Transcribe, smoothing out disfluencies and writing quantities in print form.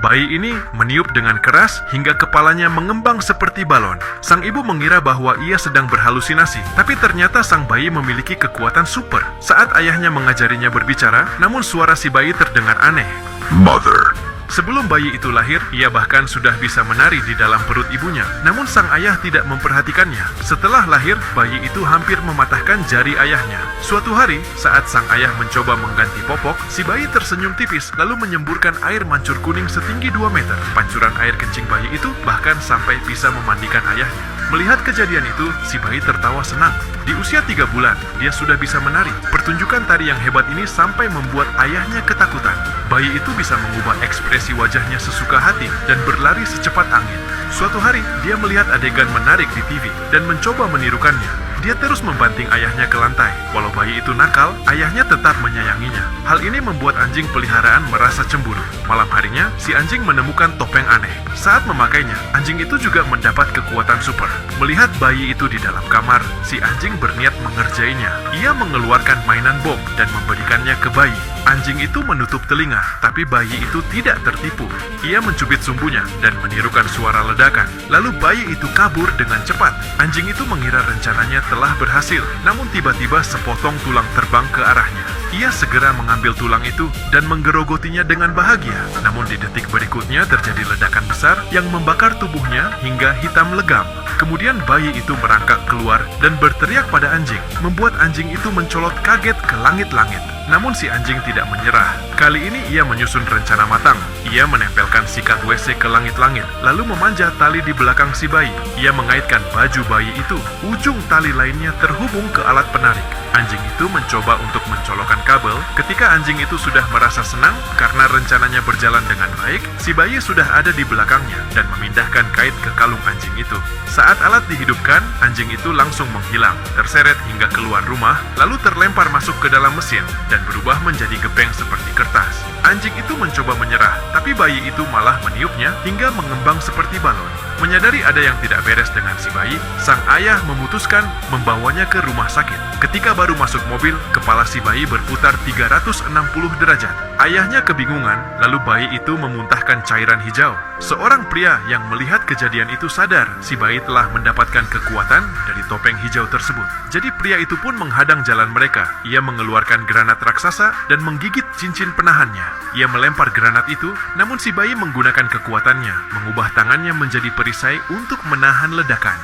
Bayi ini meniup dengan keras hingga kepalanya mengembang seperti balon. Sang ibu mengira bahwa ia sedang berhalusinasi, tapi ternyata sang bayi memiliki kekuatan super. Saat ayahnya mengajarinya berbicara, namun suara si bayi terdengar aneh. Mother. Sebelum bayi itu lahir, ia bahkan sudah bisa menari di dalam perut ibunya. Namun sang ayah tidak memperhatikannya. Setelah lahir, bayi itu hampir mematahkan jari ayahnya. Suatu hari, saat sang ayah mencoba mengganti popok, si bayi tersenyum tipis lalu menyemburkan air mancur kuning setinggi 2 meter. Pancuran air kencing bayi itu bahkan sampai bisa memandikan ayahnya. Melihat kejadian itu, si bayi tertawa senang. Di usia 3 bulan, dia sudah bisa menari. Pertunjukan tari yang hebat ini sampai membuat ayahnya ketakutan. Bayi itu bisa mengubah ekspresi wajahnya sesuka hati dan berlari secepat angin. Suatu hari, dia melihat adegan menarik di TV dan mencoba menirukannya. Dia terus membanting ayahnya ke lantai. Walau bayi itu nakal, ayahnya tetap menyayanginya. Hal ini membuat anjing peliharaan merasa cemburu. Malam harinya, si anjing menemukan topeng aneh. Saat memakainya, anjing itu juga mendapat kekuatan super. Melihat bayi itu di dalam kamar, si anjing berniat mengerjainya. Ia mengeluarkan mainan bom dan memberikannya ke bayi. Anjing itu menutup telinga, tapi bayi itu tidak tertipu. Ia mencubit sumbunya dan menirukan suara ledakan. Lalu bayi itu kabur dengan cepat. Anjing itu mengira rencananya telah berhasil, namun tiba-tiba sepotong tulang terbang ke arahnya. Ia segera mengambil tulang itu dan menggerogotinya dengan bahagia. Namun di detik berikutnya terjadi ledakan besar yang membakar tubuhnya hingga hitam legam. Kemudian bayi itu merangkak keluar dan berteriak pada anjing, membuat anjing itu mencolot kaget ke langit-langit. Namun si anjing tidak menyerah. Kali ini ia menyusun rencana matang. Ia menempelkan sikat WC ke langit-langit, lalu memanjat tali di belakang si bayi. Ia mengaitkan baju bayi itu. Ujung tali lainnya terhubung ke alat penarik. Anjing itu mencoba untuk mencolokkan kabel. Ketika anjing itu sudah merasa senang karena rencananya berjalan dengan baik, si bayi sudah ada di belakangnya dan memindahkan kait ke kalung anjing itu. Saat alat dihidupkan, anjing itu langsung menghilang, terseret hingga keluar rumah, lalu terlempar masuk ke dalam mesin dan berubah menjadi gepeng seperti kertas. Anjing itu mencoba menyerah, tapi bayi itu malah meniupnya hingga mengembang seperti balon. Menyadari ada yang tidak beres dengan si bayi, sang ayah memutuskan membawanya ke rumah sakit. Ketika baru masuk mobil, kepala si bayi berputar 360 derajat. Ayahnya kebingungan, lalu bayi itu memuntahkan cairan hijau. Seorang pria yang melihat kejadian itu sadar si bayi telah mendapatkan kekuatan dari topeng hijau tersebut. Jadi pria itu pun menghadang jalan mereka. Ia mengeluarkan granat raksasa dan menggigit cincin penahannya. Ia melempar granat itu, namun si bayi menggunakan kekuatannya, mengubah tangannya menjadi perisai untuk menahan ledakan.